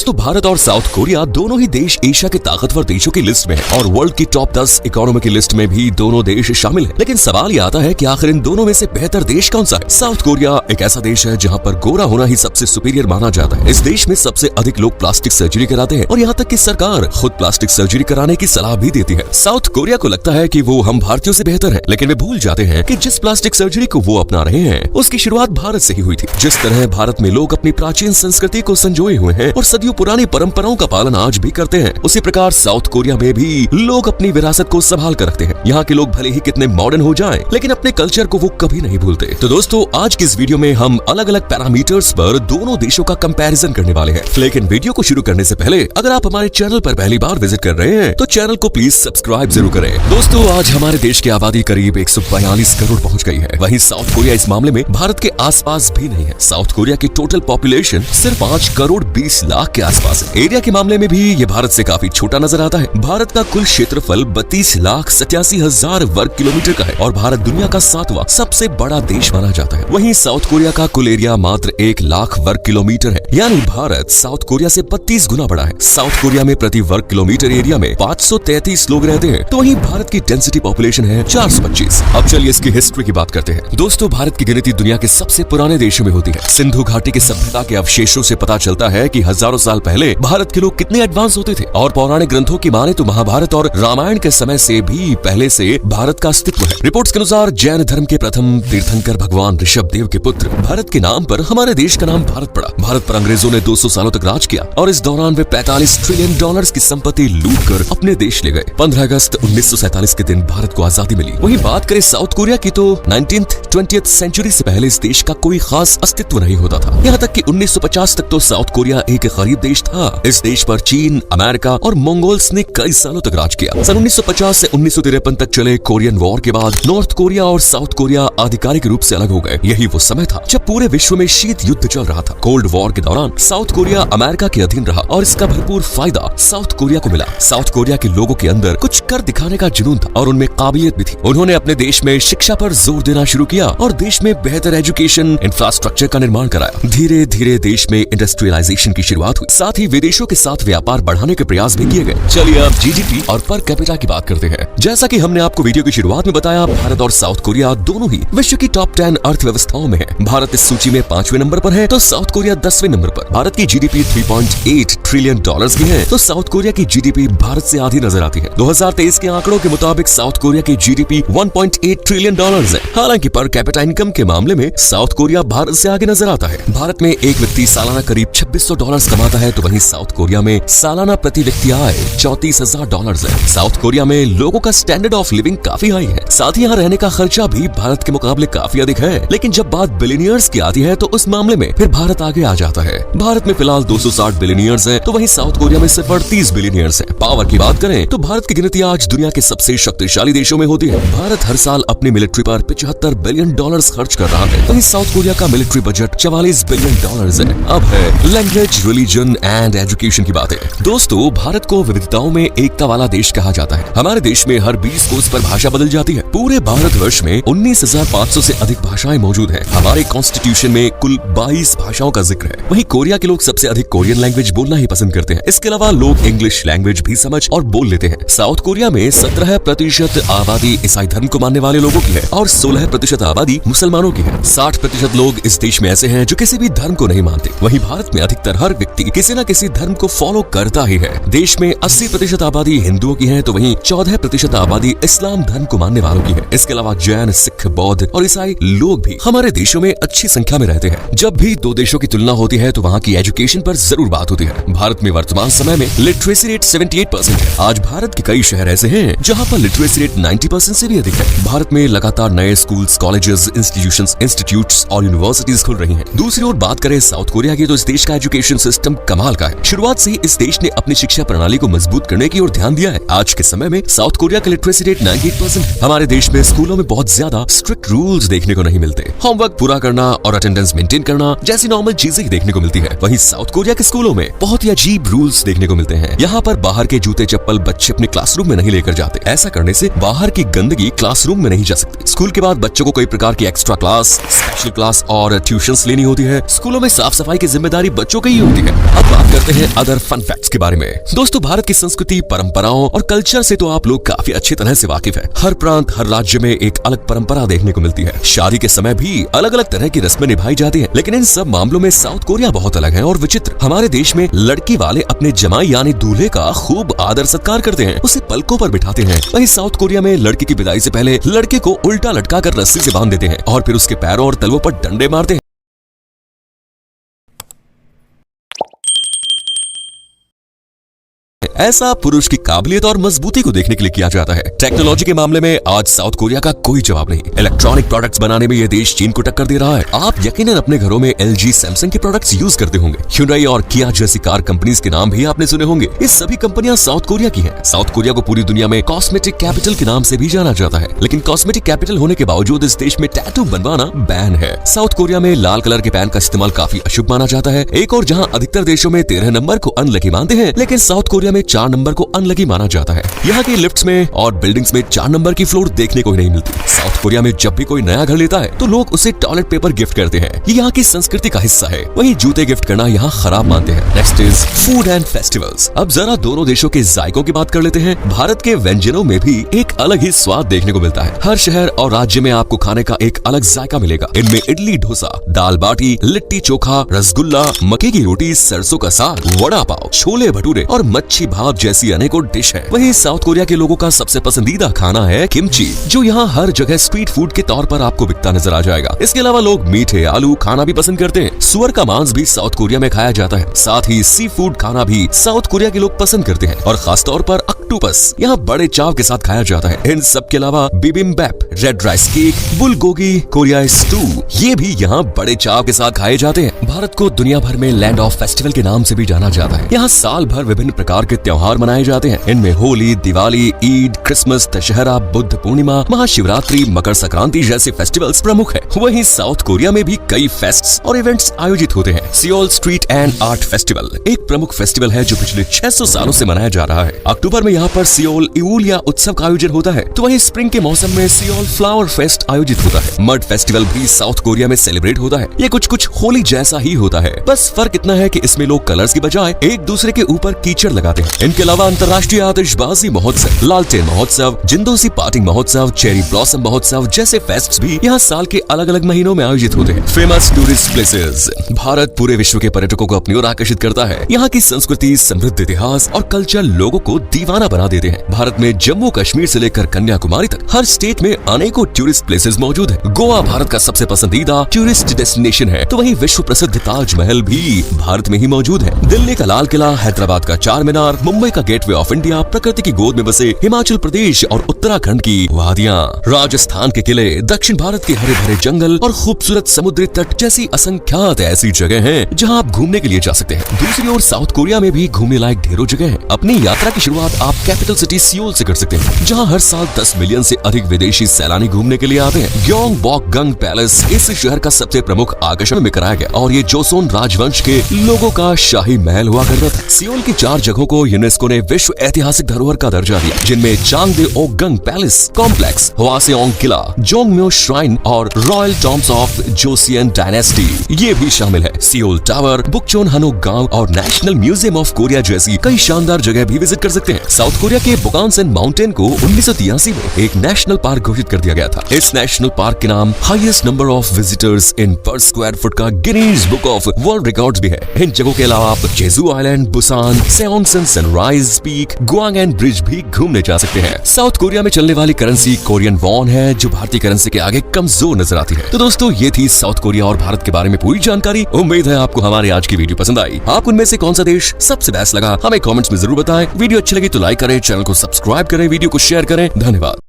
दोस्तों भारत और south Korea दोनों ही देश एशिया के ताकतवर देशों की लिस्ट में हैं और वर्ल्ड की टॉप 10 इकोनॉमी की लिस्ट में भी दोनों देश शामिल हैं। लेकिन सवाल ये आता है कि आखिर इन दोनों में से बेहतर देश कौन सा है। साउथ कोरिया एक ऐसा देश है जहाँ पर गोरा होना ही सबसे सुपीरियर माना जाता है। इस देश में सबसे अधिक लोग प्लास्टिक सर्जरी कराते हैं और यहाँ तक कि सरकार खुद प्लास्टिक सर्जरी कराने की सलाह भी देती है। साउथ कोरिया को लगता है कि वो हम भारतीयों से बेहतर है, लेकिन वे भूल जाते हैं कि जिस प्लास्टिक सर्जरी को वो अपना रहे हैं उसकी शुरुआत भारत से ही हुई थी। जिस तरह भारत में लोग अपनी प्राचीन संस्कृति को संजोए हुए हैं और सदियों पुरानी परंपराओं का पालन आज भी करते हैं, उसी प्रकार साउथ कोरिया में भी लोग अपनी विरासत को संभाल कर रखते हैं। यहाँ के लोग भले ही कितने मॉडर्न हो जाएं, लेकिन अपने कल्चर को वो कभी नहीं भूलते। तो दोस्तों आज की इस वीडियो में हम अलग अलग पैरामीटर्स पर दोनों देशों का कंपैरिजन करने वाले हैं। लेकिन वीडियो को शुरू करने से पहले अगर आप हमारे चैनल पर पहली बार विजिट कर रहे हैं तो चैनल को प्लीज सब्सक्राइब जरूर करें। दोस्तों आज हमारे देश की आबादी करीब 142 करोड़ पहुँच गई है। वहीं साउथ कोरिया इस मामले में भारत के आसपास भी नहीं है। साउथ कोरिया की टोटल पॉपुलेशन सिर्फ 5 करोड़ 20 लाख के आसपास है। एरिया के मामले में भी ये भारत से काफी छोटा नजर आता है। भारत का कुल क्षेत्रफल 32,87,000 वर्ग किलोमीटर का है और भारत दुनिया का 7वां सबसे बड़ा देश माना जाता है। वहीं साउथ कोरिया का कुल एरिया मात्र 1 लाख वर्ग किलोमीटर है, यानी भारत साउथ कोरिया से 32 गुना बड़ा है। साउथ कोरिया में प्रति वर्ग किलोमीटर एरिया में 533 लोग रहते हैं, तो वहीं भारत की डेंसिटी पॉपुलेशन है 425। अब चलिए इसकी हिस्ट्री की बात करते हैं। दोस्तों भारत की गिनती दुनिया के सबसे पुराने देशों में होती है। सिंधु घाटी की सभ्यता के अवशेषों से पता चलता है कि हजारों साल पहले भारत के लोग कितने एडवांस होते थे और पौराणिक ग्रंथों की माने तो महाभारत और रामायण के समय से भी पहले से भारत का अस्तित्व है। रिपोर्ट्स के अनुसार जैन धर्म के प्रथम तीर्थंकर भगवान ऋषभ देव के पुत्र भरत के नाम पर हमारे देश का नाम भारत पड़ा। भारत पर अंग्रेजों ने 200 सालों तक राज किया और इस दौरान वे 45 ट्रिलियन डॉलर्स की संपत्ति लूट कर अपने देश ले गए। 15 अगस्त 1947 के दिन भारत को आजादी मिली। वहीं बात करें साउथ कोरिया की तो 19th-20th सेंचुरी से पहले इस देश का कोई खास अस्तित्व नहीं होता था। यहाँ तक कि 1950 तक तो साउथ कोरिया एक गरीब देश था। इस देश पर चीन, अमेरिका और मंगोल्स ने कई सालों तक राज किया। सन 1950 से 1953 तक चले कोरियन वॉर के बाद नॉर्थ कोरिया और साउथ कोरिया आधिकारिक रूप से अलग हो गए। यही वो समय था जब पूरे विश्व में शीत युद्ध चल रहा था। कोल्ड वॉर के दौरान साउथ कोरिया अमेरिका के अधीन रहा और इसका भरपूर फायदा साउथ कोरिया को मिला। साउथ कोरिया के लोगों के अंदर कुछ कर दिखाने का जुनून था और उनमें काबिलियत भी थी। उन्होंने अपने देश में शिक्षा पर जोर देना शुरू किया और देश में बेहतर एजुकेशन इंफ्रास्ट्रक्चर का निर्माण कराया। धीरे धीरे देश में इंडस्ट्रियलाइजेशन की शुरुआत हुई, साथ ही विदेशों के साथ व्यापार बढ़ाने के प्रयास भी किए गए। चलिए अब जीडीपी और पर कैपिटा की बात करते हैं। जैसा कि हमने आपको वीडियो की शुरुआत में बताया, भारत और साउथ कोरिया दोनों ही विश्व की टॉप 10 अर्थव्यवस्थाओं में है। भारत इस सूची में 5वें नंबर पर है तो साउथ कोरिया 10वें नंबर पर। भारत की जीडीपी 3.8 ट्रिलियन डॉलर्स की है तो साउथ कोरिया की जीडीपी भारत से आधी नजर आती है। 2023 के आंकड़ों के मुताबिक साउथ कोरिया की जीडीपी 1.8 ट्रिलियन डॉलर्स है। हालांकि पर कैपिटा इनकम के मामले में साउथ कोरिया भारत से आगे नजर आता है। भारत में एक व्यक्ति सालाना करीब 2600 डॉलर्स कमाता है तो वहीं साउथ कोरिया में सालाना प्रति व्यक्ति आय 34,000 डॉलर्स है। साउथ कोरिया में लोगों का स्टैंडर्ड ऑफ लिविंग काफी हाई है, साथ ही यहाँ रहने का खर्चा भी भारत के मुकाबले काफी अधिक है। लेकिन जब बात बिलियनियर्स की आती है तो उस मामले में फिर भारत आगे आ जाता है। भारत में फिलहाल 260 बिलियनियर्स हैं तो वहीं साउथ कोरिया में सिर्फ 38 बिलियनियर्स हैं। पावर की बात करें तो भारत की गिनती आज दुनिया के सबसे शक्तिशाली देशों में होती है। भारत हर साल अपनी मिलिट्री पर 75 बिलियन डॉलर्स खर्च कर रहा है। वहीं साउथ कोरिया का मिलिट्री बजट 44 बिलियन डॉलर्स है। अब है लैंग्वेज, रिलीजन एंड एजुकेशन की बातें। दोस्तों भारत को विविधताओं में एकता वाला देश कहा जाता है। हमारे देश में हर 20 कोस पर भाषा बदल जाती है। पूरे भारतवर्ष में 19,500 से अधिक भाषाएं मौजूद हैं। हमारे कॉन्स्टिट्यूशन में कुल 22 भाषाओं का जिक्र है। वहीं कोरिया के लोग सबसे अधिक कोरियन लैंग्वेज बोलना ही पसंद करते हैं। इसके अलावा लोग इंग्लिश लैंग्वेज भी समझ और बोल लेते हैं। साउथ कोरिया में 17% आबादी ईसाई धर्म को मानने वाले लोगों की है और 16% आबादी मुसलमानों की है। 60% लोग इस देश में ऐसे हैं जो किसी भी धर्म को नहीं मानते। वहीं भारत में अधिकतर हर व्यक्ति किसी न किसी धर्म को फॉलो करता ही है। देश में 80% आबादी हिंदुओं की है तो वहीं 14% आबादी इस्लाम धर्म को मानने वालों की है। इसके अलावा जैन, सिख, बौद्ध और ईसाई लोग भी हमारे देशों में अच्छी संख्या में रहते हैं। जब भी दो देशों की तुलना होती है तो वहाँ की एजुकेशन पर जरूर बात होती है। भारत में वर्तमान समय में लिटरेसी रेट 78% है। आज भारत के कई शहर ऐसे हैं जहाँ पर लिटरेसी रेट 90% से भी अधिक है। भारत में लगातार नए स्कूल्स, कॉलेजेस, इंस्टीट्यूट्स और यूनिवर्सिटीज खुल रही हैं। दूसरी ओर बात करें साउथ कोरिया की तो इस देश का एजुकेशन सिस्टम कमाल का है। शुरुआत से ही इस देश ने अपनी शिक्षा प्रणाली को मजबूत करने की ओर ध्यान दिया है। आज के समय में साउथ कोरिया का लिटरेसी रेट 98% है। हमारे देश में स्कूलों में बहुत ज्यादा स्ट्रिक्ट रूल्स देखने को नहीं मिलते। होमवर्क पूरा करना और अटेंडेंस मेंटेन करना जैसी नॉर्मल चीजें देखने को मिलती है। वहीं साउथ कोरिया के स्कूलों में बहुत ही अजीब रूल्स देखने को मिलते हैं। यहाँ पर बाहर के जूते चप्पल बच्चे अपने क्लासरूम में नहीं लेकर जाते। ऐसा करने से बाहर की गंदगी क्लासरूम में नहीं जा सकती। स्कूल के बाद बच्चों को कई प्रकार की एक्स्ट्रा क्लास, स्पेशल क्लास और ट्यूशंस लेनी होती है। स्कूलों में साफ सफाई की जिम्मेदारी बच्चों की ही होती है। अब बात करते हैं अदर फन फैक्ट्स के बारे में। दोस्तों, भारत की संस्कृति, परंपराओं और कल्चर से तो आप लोग काफी अच्छी तरह से वाकिफ है। हर प्रांत, हर राज्य में एक अलग परंपरा देखने को मिलती है। शादी के समय भी अलग अलग तरह की रस्में निभाई जाती हैं, लेकिन इन सब मामलों में साउथ कोरिया बहुत अलग है और विचित्र। हमारे देश में लड़की वाले अपने जमाई यानी दूल्हे का खूब आदर सत्कार करते हैं, उसे पलकों पर बिठाते हैं। वहीं साउथ कोरिया में लड़की की विदाई से पहले लड़के को उल्टा लटका कर रस्सी से बांध देते हैं और फिर उसके पैरों और तलवों पर डंडे मारते हैं। ऐसा पुरुष की काबिलियत और मजबूती को देखने के लिए किया जाता है। टेक्नोलॉजी के मामले में आज साउथ कोरिया का कोई जवाब नहीं। इलेक्ट्रॉनिक प्रोडक्ट्स बनाने में यह देश चीन को टक्कर दे रहा है। आप यकीनन अपने घरों में LG, सैमसंग के प्रोडक्ट्स यूज करते होंगे। Hyundai और किया जैसी कार कंपनीज के नाम भी आपने सुने होंगे। ये सभी कंपनियां साउथ कोरिया की हैं। साउथ कोरिया को पूरी दुनिया में कॉस्मेटिक कैपिटल के नाम से भी जाना जाता है, लेकिन कॉस्मेटिक कैपिटल होने के बावजूद इस देश में टैटू बनवाना बैन है। साउथ कोरिया में लाल कलर के पेन का इस्तेमाल काफी अशुभ माना जाता है। एक और जहाँ अधिकतर देशों में 13 नंबर को अनलकी मानते हैं, लेकिन साउथ कोरिया में 4 नंबर को अनलकी माना जाता है। यहाँ की लिफ्ट्स में और बिल्डिंग्स में 4 नंबर की फ्लोर देखने को ही नहीं मिलती। साउथ कोरिया में जब भी कोई नया घर लेता है तो लोग उसे टॉयलेट पेपर गिफ्ट करते हैं। ये यहाँ की संस्कृति का हिस्सा है। वहीं जूते गिफ्ट करना यहाँ खराब मानते हैं। Next is food and festivals. अब जरा दोनों देशों के जायकों की बात कर लेते हैं। भारत के व्यंजनों में भी एक अलग ही स्वाद देखने को मिलता है। हर शहर और राज्य में आपको खाने का एक अलग जायका मिलेगा। इनमें इडली, डोसा, दाल बाटी, लिट्टी चोखा, रसगुल्ला, मक्के की रोटी, सरसों का साग, वड़ा पाव, छोले भटूरे और मच्छी भात जैसी अनेकों डिश है। वहीं साउथ कोरिया के लोगों का सबसे पसंदीदा खाना है किमची, जो यहाँ हर जगह स्ट्रीट फूड के तौर पर आपको बिकता नजर आ जाएगा। इसके अलावा लोग मीठे आलू खाना भी पसंद करते हैं। सुअर का मांस भी साउथ कोरिया में खाया जाता है। साथ ही सी फूड खाना भी साउथ कोरिया के लोग पसंद करते हैं और खासतौर पर ऑक्टोपस यहाँ बड़े चाव के साथ खाया जाता है। इन सब के अलावा bibimbap, red rice cake, bulgogi, Korea stew, ये भी यहाँ बड़े चाव के साथ खाए जाते हैं। भारत को दुनिया भर में लैंड ऑफ फेस्टिवल के नाम से भी जाना जाता है। यहाँ साल भर विभिन्न प्रकार के त्योहार मनाए जाते हैं। इनमें होली, दिवाली, ईद, क्रिसमस, दशहरा, बुद्ध पूर्णिमा, महाशिवरात्रि, मकर संक्रांति जैसे फेस्टिवल्स प्रमुख है। वहीं साउथ कोरिया में भी कई फेस्ट्स और इवेंट्स आयोजित होते हैं। Seoul street and art festival एक प्रमुख फेस्टिवल है जो पिछले 600 सालों से मनाया जा रहा है। अक्टूबर में यहाँ पर सियोल इवूलिया उत्सव का आयोजन होता है, तो वहीं स्प्रिंग के मौसम में सियोल फ्लावर फेस्ट आयोजित होता है। मड फेस्टिवल भी साउथ कोरिया में सेलिब्रेट होता है। ये कुछ होली जैसा ही होता है, बस फर्क इतना है कि इसमें लोग कलर्स की बजाय एक दूसरे के ऊपर कीचड़ लगाते हैं। इनके अलावा अंतर्राष्ट्रीय आतिशबाजी महोत्सव, लालटेन महोत्सव, जिंदोसी पार्टिंग महोत्सव, चेरी ब्लॉसम महोत्सव जैसे फेस्ट्स भी यहाँ साल के अलग अलग महीनों में आयोजित होते हैं। Famous tourist places. भारत पूरे विश्व के पर्यटकों को अपनी ओर आकर्षित करता है। यहाँ की संस्कृति, समृद्ध इतिहास और कल्चर लोगों को दीवाना बना देते हैं। भारत में जम्मू कश्मीर से लेकर कन्याकुमारी तक हर स्टेट में अनेकों टूरिस्ट प्लेसेस मौजूद है। गोवा भारत का सबसे पसंदीदा टूरिस्ट डेस्टिनेशन है, तो वहीं विश्व प्रसिद्ध ताजमहल भी भारत में ही मौजूद है। दिल्ली का लाल किला, हैदराबाद का चार मीनार, मुंबई का गेटवे ऑफ इंडिया, प्रकृति की गोद में बसे हिमाचल प्रदेश और उत्तराखंड की वादियां, राजस्थान के किले, दक्षिण भारत के हरे भरे जंगल और खूबसूरत समुद्री तट जैसी असंख्यात ऐसी जगह हैं जहां आप घूमने के लिए जा सकते हैं। दूसरी ओर साउथ कोरिया में भी घूमने लायक ढेरों जगह हैं। अपनी यात्रा की शुरुआत आप कैपिटल सिटी सियोल से कर सकते हैं, जहां हर साल 10 मिलियन से अधिक विदेशी सैलानी घूमने के लिए आते हैं। ग्योंगबोकगंग पैलेस इस शहर का सबसे प्रमुख आकर्षण में कराया गया और ये जोसोन राजवंश के लोगों का शाही महल हुआ करता था। सियोल की 4 जगहों को यूनेस्को ने विश्व ऐतिहासिक धरोहर का दर्जा दिया, जिनमें चांगदेओगंग पैलेस कॉम्प्लेक्स, हवासेओंग किला, जोंगम्यो श्राइन और royal tombs of Joseon dynasty ये भी शामिल है। सियोल टावर, बुकचोन हनोक गांव और नेशनल म्यूजियम ऑफ कोरिया जैसी कई शानदार जगह भी विजिट कर सकते हैं। साउथ कोरिया के बोकानसन माउंटेन को 1983 में एक नेशनल पार्क घोषित कर दिया गया था। इस नेशनल पार्क के नाम highest number of visitors in per square foot का Guinness book of world records भी है। इन जगहों के अलावा आप Jeju island, Busan, Seongsan sunrise peak, Gwangan bridge भी घूमने जा सकते हैं। साउथ कोरिया में चलने वाली करेंसी कोरियन वॉन है, जो भारतीय करेंसी के आगे कमजोर नजर आती है। तो दोस्तों, ये थी साउथ कोरिया और भारत के बारे में पूरी जानकारी। उम्मीद है आपको हमारी आज की वीडियो पसंद आई। आपको उनमें से कौन सा देश सबसे बेस्ट लगा हमें कमेंट्स में जरूर बताएं। वीडियो अच्छी लगी तो लाइक करें, चैनल को सब्सक्राइब करें, वीडियो को शेयर करें। धन्यवाद।